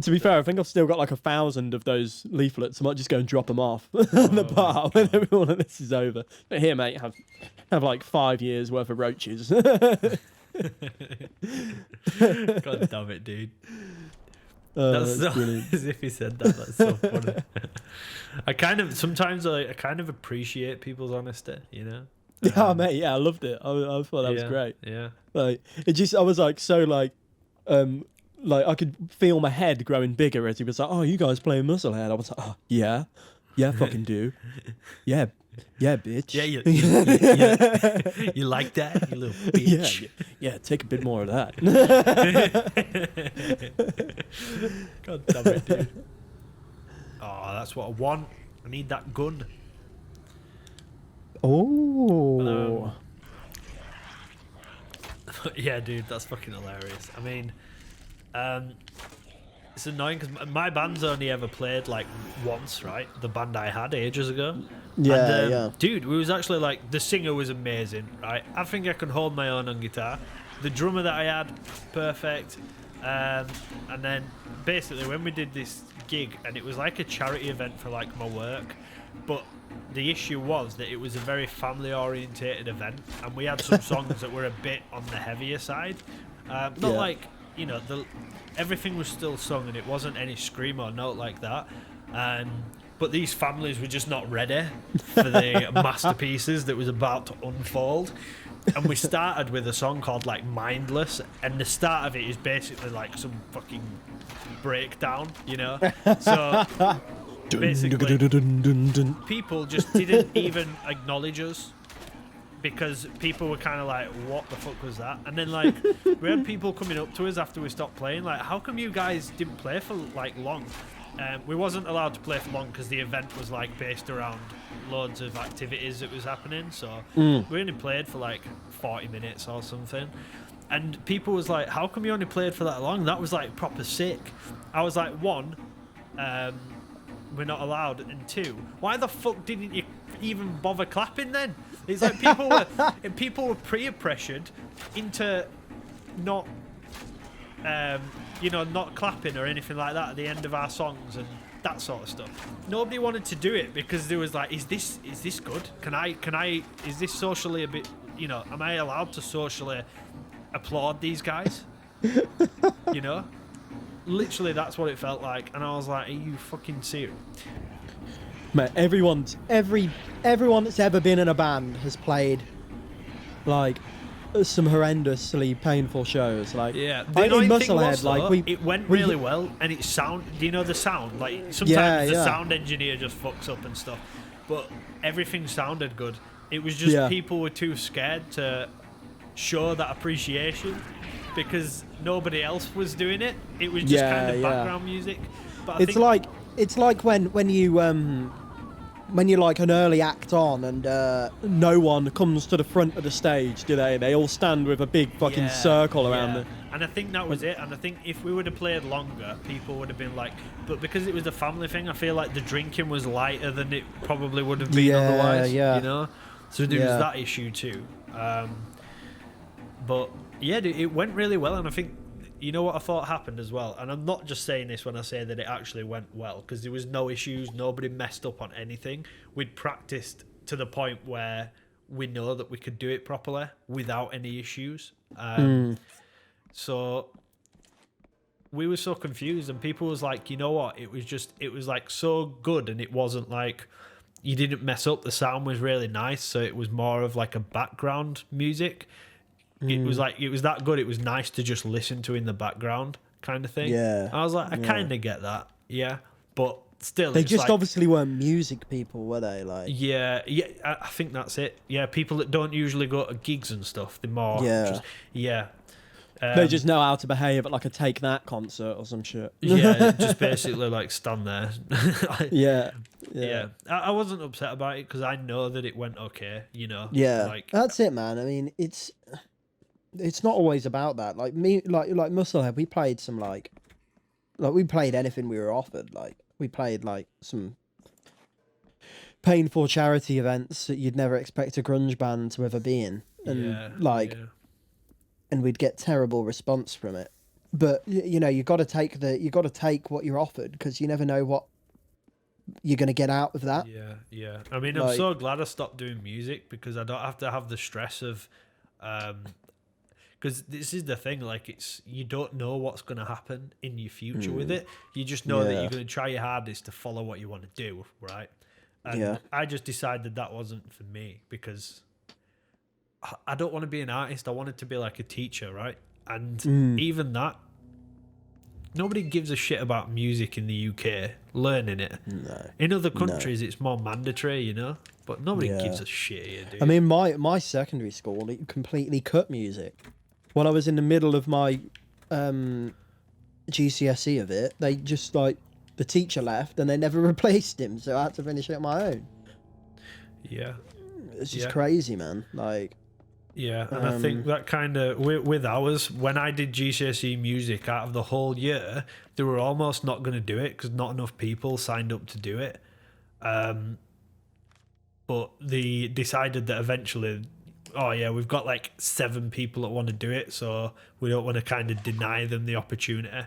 To be fair, I think I've still got like 1,000 of those leaflets. I might just go and drop them off in the bar when everyone of this is over. But here, mate, have like 5 years worth of roaches. God damn it, dude. That's so, as if he said that. That's so funny. Sometimes I kind of appreciate people's honesty, you know? Yeah, mate. Yeah, I loved it. I thought that was great. Yeah. Like I was like so like I could feel my head growing bigger as he was like, "Oh, you guys playing Musclehead?" I was like, "Oh, yeah, fucking do, yeah, bitch, Yeah, you like that, you little bitch." Yeah, take a bit more of that. God damn it, dude. Oh, that's what I want. I need that gun. Oh. Yeah, dude, that's fucking hilarious. I mean, it's annoying because my band's only ever played like once, right? The band I had ages ago. Yeah, yeah. Dude, we was actually like, the singer was amazing, right? I think I can hold my own on guitar. The drummer that I had, perfect. And then basically when we did this gig, and it was like a charity event for like my work, but the issue was that it was a very family-orientated event, and we had some songs that were a bit on the heavier side. Like, you know, everything was still sung, and it wasn't any scream or note like that. But these families were just not ready for the masterpieces that was about to unfold. And we started with a song called like Mindless, and the start of it is basically like some fucking breakdown, you know? So basically, people just didn't even acknowledge us because people were kind of like, what the fuck was that? And then like we had people coming up to us after we stopped playing, like, how come you guys didn't play for like long? We wasn't allowed to play for long because the event was like based around loads of activities that was happening, so we only played for like 40 minutes or something. And people was like, how come you only played for that long? That was like proper sick. I was like, one, we're not allowed, and two, why the fuck didn't you even bother clapping then? It's like people were peer pressured into not not clapping or anything like that at the end of our songs and that sort of stuff. Nobody wanted to do it because there was like, is this good? Can I is this socially a bit, you know, am I allowed to socially applaud these guys? You know? Literally, that's what it felt like, and I was like, are you fucking serious? Mate, everyone that's ever been in a band has played like some horrendously painful shows. Like, yeah, I think Musclehead, like it went really well, and it sound. Do you know the sound? Like sometimes the sound engineer just fucks up and stuff, but everything sounded good. It was just people were too scared to show that appreciation because nobody else was doing it. It was just kind of background music. But it's like when you're like an early act on and no one comes to the front of the stage, do they? They all stand with a big fucking circle around them. And I think that was it. And I think if we would have played longer, people would have been like... But because it was a family thing, I feel like the drinking was lighter than it probably would have been otherwise. Yeah. You know? So there was that issue too. But yeah, it went really well. And I think... You know what I thought happened as well? And I'm not just saying this when I say that it actually went well, because there was no issues, nobody messed up on anything. We'd practiced to the point where we know that we could do it properly without any issues. So we were so confused, and people was like, you know what? It was like so good, and it wasn't like you didn't mess up. The sound was really nice, so it was more of like a background music. It was like, it was that good. It was nice to just listen to in the background kind of thing. Yeah. I was like, I kind of get that. Yeah. But still, they just like, obviously weren't music people, were they? Like, yeah. I think that's it. Yeah. People that don't usually go to gigs and stuff, they're more they just know how to behave at like a Take That concert or some shit. Yeah. Just basically like stand there. Yeah. I wasn't upset about it because I know that it went okay, you know? Yeah. Like, that's it, man. I mean, it's not always about that. Like me, like Musclehead, we played some like we played anything we were offered. Like we played like some painful charity events that you'd never expect a grunge band to ever be in, and and we'd get terrible response from it. But you know, you got to take what you're offered, because you never know what you're going to get out of that. Yeah. I mean, I'm so glad I stopped doing music, because I don't have to have the stress of, because this is the thing, like, you don't know what's going to happen in your future with it. You just know that you're going to try your hardest to follow what you want to do, right? And I just decided that wasn't for me, because I don't want to be an artist. I wanted to be like a teacher, right? And even that, nobody gives a shit about music in the UK, learning it. No. In other countries, it's more mandatory, you know? But nobody gives a shit here, dude. I mean, my secondary school, it completely cut music. When I was in the middle of my GCSE of it, they just, like, the teacher left and they never replaced him, so I had to finish it on my own. Yeah. It's just crazy, man. Like... Yeah, and I think that kind of, with ours, when I did GCSE music, out of the whole year, they were almost not going to do it because not enough people signed up to do it. But they decided that eventually, we've got like 7 people that want to do it, so we don't want to kind of deny them the opportunity.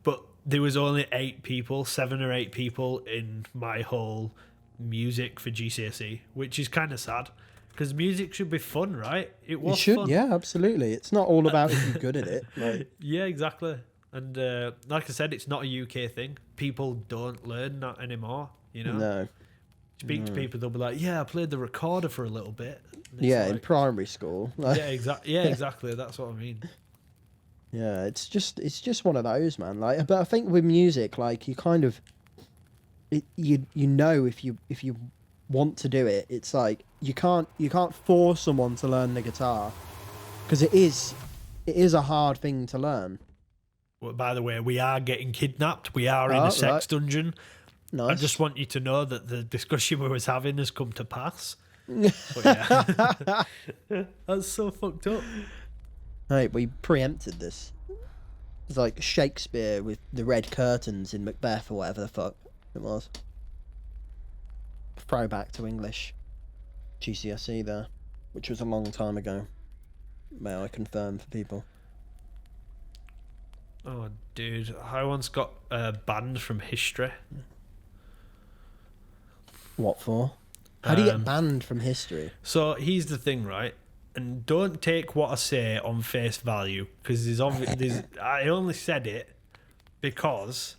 But there was only 7 or 8 people in my whole music for GCSE, which is kind of sad. Because music should be fun, right? It should, fun. Yeah, absolutely. It's not all about if you're good at it. Like... Yeah, exactly. And like I said, it's not a UK thing. People don't learn that anymore, you know? No. Speak to people, they'll be like, yeah, I played the recorder for a little bit. Yeah, like, in primary school. Like... Yeah, exactly. That's what I mean. Yeah, it's just one of those, man. Like, but I think with music, like, you kind of... You know if you want to do it, it's like you can't force someone to learn the guitar, because it is a hard thing to learn. Well, by the way, we are getting kidnapped. We are in a sex dungeon. Nice. I just want you to know that the discussion we was having has come to pass. But yeah. That's so fucked up. Right, we preempted this. It's like Shakespeare with the red curtains in Macbeth or whatever the fuck it was. Throwback to English GCSE there, which was a long time ago. May I confirm for people? Oh, dude, I once got banned from history. What for? How do you get banned from history? So here's the thing, right? And don't take what I say on face value, because I only said it because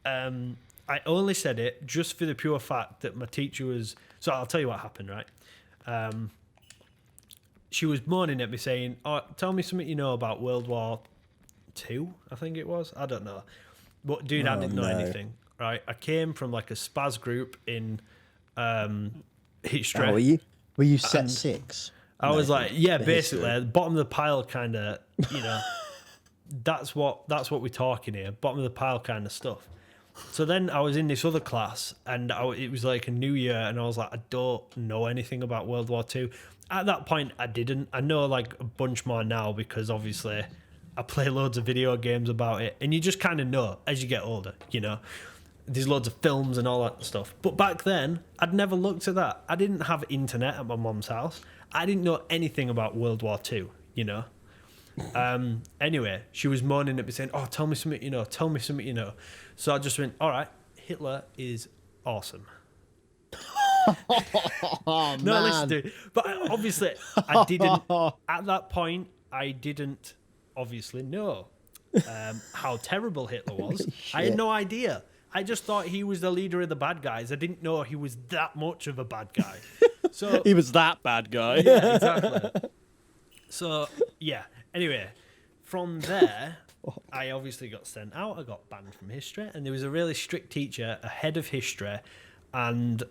I only said it just for the pure fact that my teacher was... So I'll tell you what happened, right? She was moaning at me saying, oh, tell me something you know about World War II, I think it was. I don't know. But dude, I didn't know anything, right? I came from like a spaz group in history. Oh, were you set 6? I was like, yeah, basically, bottom of the pile kind of, you know, that's what we're talking here, bottom of the pile kind of stuff. So then I was in this other class, and it was like a new year, and I was like, I don't know anything about World War II. At that point, I didn't. I know like a bunch more now, because obviously I play loads of video games about it, and you just kind of know as you get older, you know. There's loads of films and all that stuff. But back then, I'd never looked at that. I didn't have internet at my mum's house. I didn't know anything about World War II, you know. Anyway, she was moaning at me saying, oh, tell me something you know, tell me something you know. So I just went, all right, Hitler is awesome. Oh, no, man. listen, dude. But obviously, I didn't, at that point, I didn't obviously know how terrible Hitler was. I had no idea. I just thought he was the leader of the bad guys. I didn't know he was that much of a bad guy. So he was that bad guy. Yeah, exactly. So, yeah. Anyway, from there, I obviously got sent out. I got banned from history. And there was a really strict teacher, a head of history, and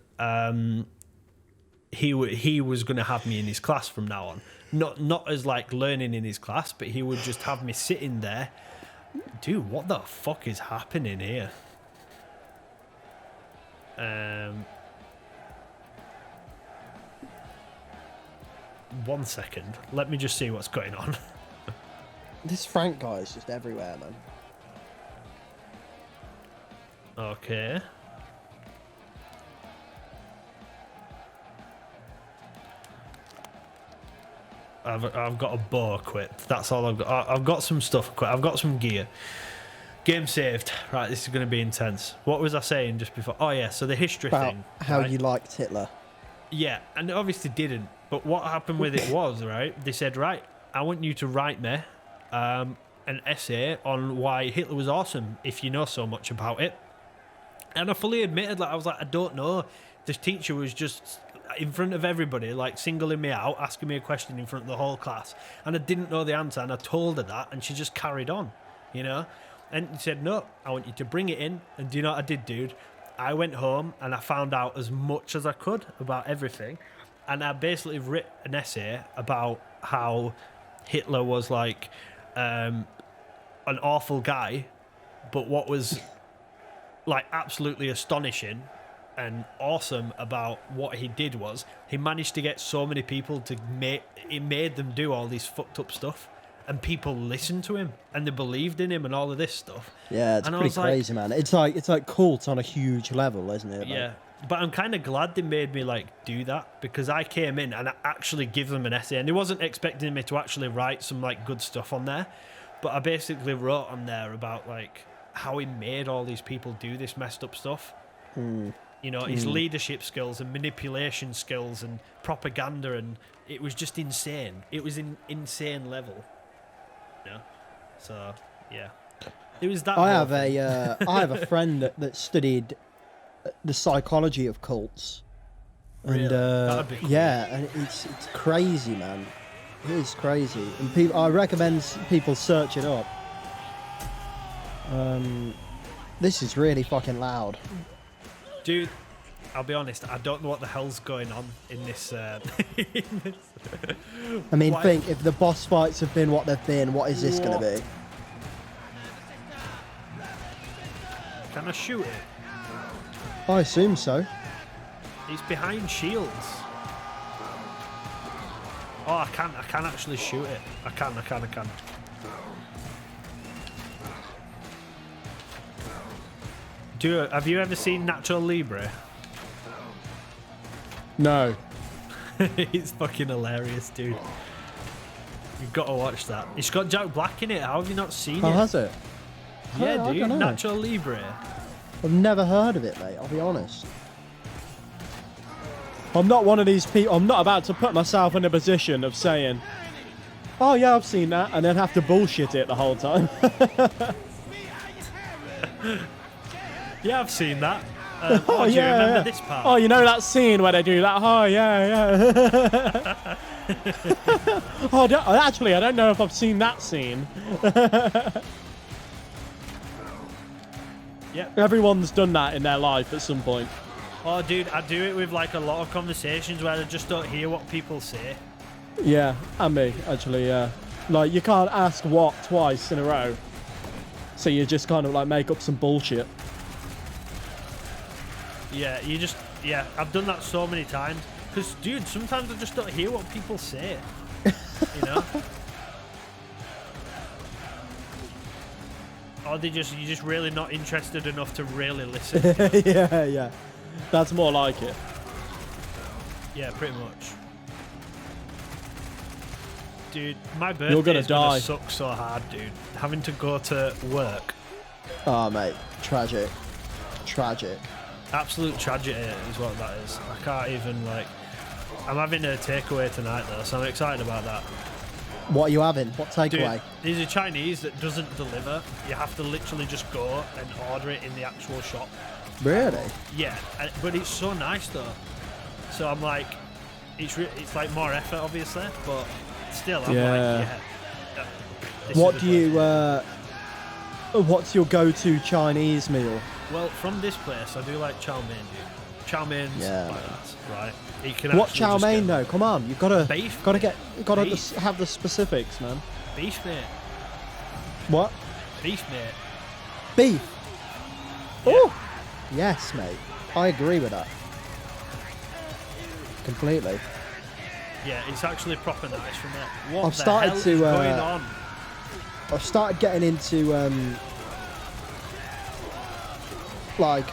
he was going to have me in his class from now on. Not as, like, learning in his class, but he would just have me sitting there. Dude, what the fuck is happening here? 1 second. Let me just see what's going on. This Frank guy is just everywhere, man. Okay. I've got a bow equipped. That's all I've got. I've got some stuff equipped. I've got some gear. Game saved. Right, this is going to be intense. What was I saying just before? Oh yeah, so the history About thing. how right? you liked Hitler. Yeah, and it obviously didn't. But what happened with it was, right, they said, right, I want you to write me an essay on why Hitler was awesome, if you know so much about it. And I fully admitted, like, I was like, I don't know. This teacher was just in front of everybody, like, singling me out, asking me a question in front of the whole class. And I didn't know the answer, and I told her that, and she just carried on, you know? And he said, no, I want you to bring it in. And do you know what I did, dude? I went home, and I found out as much as I could about everything. And I basically wrote an essay about how Hitler was, like, an awful guy, but what was, like, absolutely astonishing and awesome about what he did was he managed to get so many people to it made them do all these fucked up stuff, and people listened to him and they believed in him and all of this stuff. Yeah, it's pretty crazy, man. It's like cult on a huge level, isn't it? Like, yeah, but I'm kind of glad they made me, like, do that, because I came in and I actually give them an essay, and they wasn't expecting me to actually write some, like, good stuff on there, but I basically wrote on there about, like, how he made all these people do this messed up stuff. You know, his leadership skills and manipulation skills and propaganda, and it was just insane. It was an insane level. You know? So, yeah. It was that. I have a friend that studied the psychology of cults. And really? That'd be cool. yeah, and it's crazy, man. It is crazy. And I recommend people search it up. This is really fucking loud. Dude, I'll be honest, I don't know what the hell's going on in this. I mean, think, if the boss fights have been what they've been, what is this going to be? Can I shoot it? I assume so. He's behind shields. Oh, I can actually shoot it. I can. Have you ever seen Nacho Libre? No. It's fucking hilarious, dude. You've got to watch that. It's got Jack Black in it. How have you not seen it? Oh, has it? Yeah, I dude. don't know. Nacho Libre. I've never heard of it, mate. I'll be honest. I'm not one of these people. I'm not about to put myself in a position of saying, "Oh yeah, I've seen that," and then have to bullshit it the whole time. Yeah, I've seen that. Do you remember this part? Oh, you know that scene where they do that? Oh yeah. Actually, I don't know if I've seen that scene. Yep. Everyone's done that in their life at some point. Oh, dude, I do it with, like, a lot of conversations where I just don't hear what people say. Yeah, and me, actually, yeah. Like, you can't ask what twice in a row. So you just kind of, like, make up some bullshit. Yeah, I've done that so many times. Because, dude, sometimes I just don't hear what people say. You know? Or you're just really not interested enough to really listen. Yeah. That's more like it. Yeah, pretty much. Dude, my birthday is gonna suck so hard, dude. Having to go to work. Oh, mate. Tragic. Absolute tragedy is what that is. I can't even, like... I'm having a takeaway tonight, though, so I'm excited about that. What are you having? What takeaway? Dude, there's a Chinese that doesn't deliver. You have to literally just go and order it in the actual shop. Really? Yeah, but it's so nice, though. So I'm like... It's like more effort, obviously, but still, I'm like, yeah. What do you... what's your go-to Chinese meal? Well, from this place, I do like chow mein, dude. Chow mein's badass, right? You can what chow mein though? Come on, you've got to beef. Have the specifics, man. Beef, mate. What? Beef, mate. Beef. Yeah. Oh, yes, mate. I agree with that. Completely. Yeah, it's actually proper nice from there. What I've the started hell to, is going on? I've started getting into like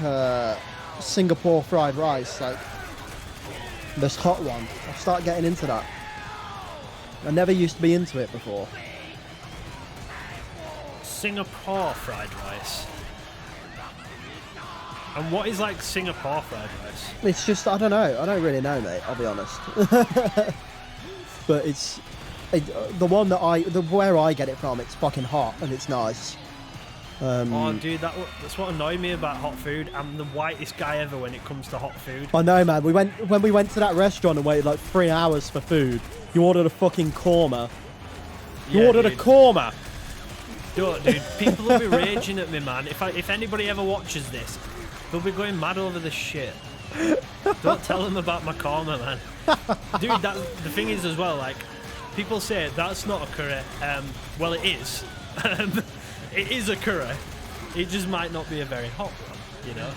Singapore fried rice, like this hot one. I've started getting into that. I never used to be into it before. Singapore fried rice. And what is like Singapore fried rice? It's just, I don't know. I don't really know, mate. I'll be honest. But the one where I get it from, it's fucking hot and it's nice. Oh, dude, that's what annoyed me about hot food. I'm the whitest guy ever when it comes to hot food. I know, man. When we went to that restaurant and waited like 3 hours for food. You ordered a fucking korma. You ordered a korma. Dude, people will be raging at me, man. If anybody ever watches this, they'll be going mad over this shit. Don't tell them about my korma, man. Dude, the thing is as well, like, people say that's not a curry. Well, it is. It is a curry. It just might not be a very hot one, you know?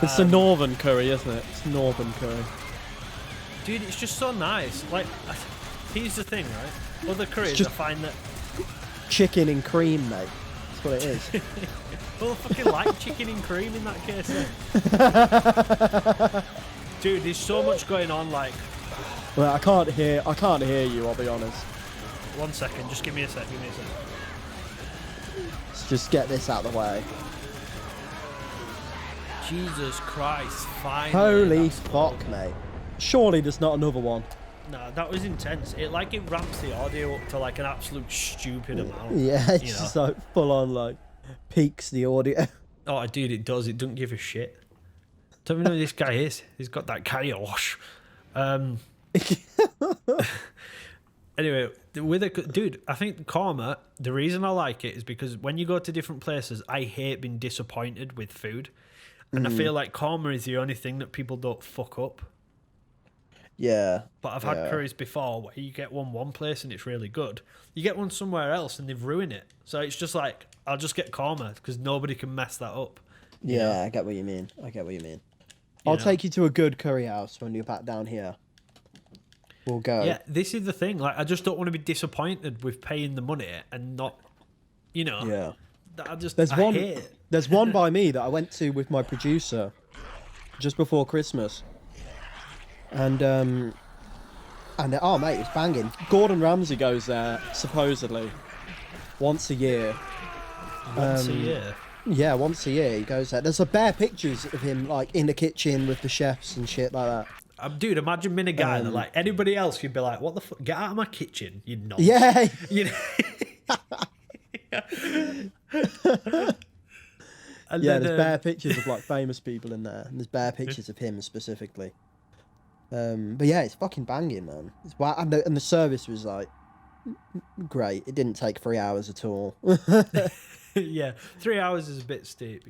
It's a northern curry, isn't it? It's northern curry. Dude, it's just so nice. Like, here's the thing, right? Other curries, I find that... Chicken and cream, mate. That's what it is. Well, I fucking like chicken and cream in that case, then. Dude, there's so much going on, like... Well, I can't hear you, I'll be honest. 1 second, just give me a sec. Let's just get this out of the way. Jesus Christ, finally. Holy fuck, mate. Surely there's not another one. Nah, that was intense. It ramps the audio up to like an absolute stupid amount. Yeah, it's just like full on, like, peaks the audio. Oh, dude, it does. It doesn't give a shit. Don't even know who this guy is. He's got that kayosh. Anyway, dude, I think korma, the reason I like it is because when you go to different places, I hate being disappointed with food. And I feel like korma is the only thing that people don't fuck up. Yeah. But I've had curries before where you get one place and it's really good. You get one somewhere else and they've ruined it. So it's just like, I'll just get korma because nobody can mess that up. Yeah, I get what you mean. I'll take you to a good curry house when you're back down here. We'll go. Yeah, this is the thing. Like, I just don't want to be disappointed with paying the money and not, Yeah. I hate it. There's one by me that I went to with my producer just before Christmas. And oh mate, it's banging. Gordon Ramsay goes there supposedly once a year. Once a year. Yeah, once a year he goes there. There's bare pictures of him like in the kitchen with the chefs and shit like that. Dude, imagine being a guy that like anybody else, you'd be like, "What the fuck? Get out of my kitchen, you nonce." Yeah. You know? And yeah, then, there's bare pictures of like famous people in there, and there's bare pictures of him specifically. But yeah, it's fucking banging, man. It's and the service was like great. It didn't take 3 hours at all. Yeah, 3 hours is a bit steep,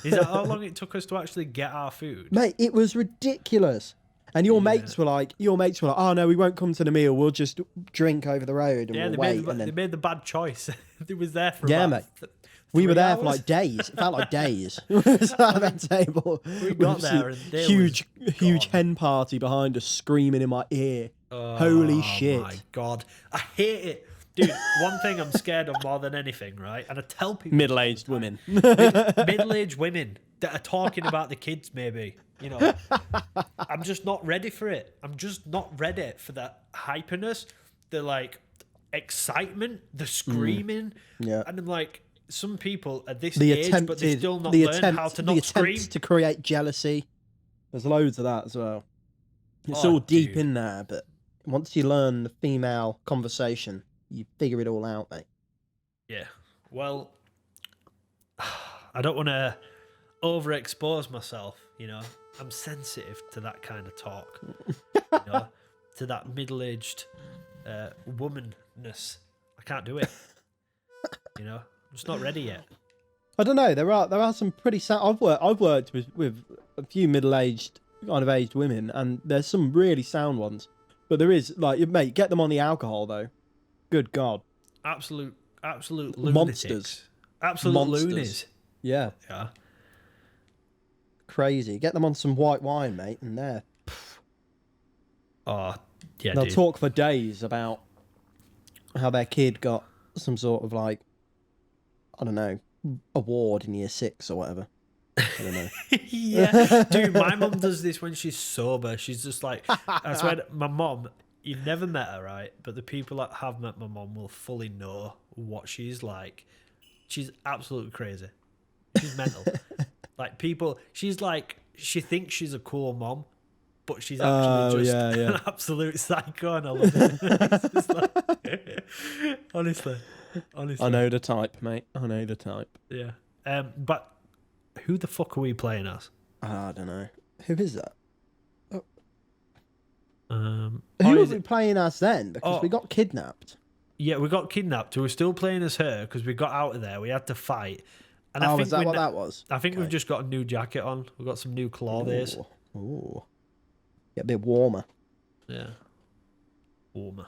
Is that how long it took us to actually get our food? Mate, it was ridiculous. And your mates were like, "Oh no, we won't come to the meal. We'll just drink over the road and we'll wait." They made the bad choice. It was there for mate. We were there hours? for like days. It felt like days. We were sat at that table. We got there and they huge hen party behind us, screaming in my ear. Holy shit! Oh my god, I hate it, dude. One thing I'm scared of more than anything, right? And I tell people, Middle-aged women. middle-aged women that are talking about the kids, maybe. I'm just not ready for it. I'm just not ready for that hyperness, the like excitement, the screaming. Yeah. And I'm like, some people at this age, but they still not learn how to not scream. To create jealousy. There's loads of that as well. It's all deep in there, but once you learn the female conversation, you figure it all out, mate. Yeah. Well, I don't want to overexpose myself, I'm sensitive to that kind of talk, to that middle-aged womanness. I can't do it. I'm just not ready yet. I don't know. There are some pretty sound. I've worked with a few middle-aged kind of aged women, and there's some really sound ones. But there is like, mate, get them on the alcohol though. Good God. Absolute lunatics. Monsters. Absolute Monsters. loonies. Yeah. Yeah. Crazy. Get them on some white wine, mate, and there. Oh, yeah. They'll dude. talk for days about how their kid got some sort of like, I don't know, award in year 6 or whatever. I don't know. Yeah, dude, my mum does this when she's sober. She's just like, I swear, my mum, you've never met her, right? But the people that have met my mum will fully know what she's like. She's absolutely crazy. She's mental. Like people, she's like, she thinks she's a cool mom, but she's actually just an absolute psycho, and I love it. It's just like, honestly. I know the type, mate. I know the type. Yeah. But who the fuck are we playing as? I don't know. Who is that? Who Who are we playing as then? Because we got kidnapped. Yeah, we got kidnapped. We were still playing as her because we got out of there. We had to fight. And I think is that what that was? I think we've just got a new jacket on. We've got some new clothes. Ooh. Get a bit warmer. Yeah. Warmer.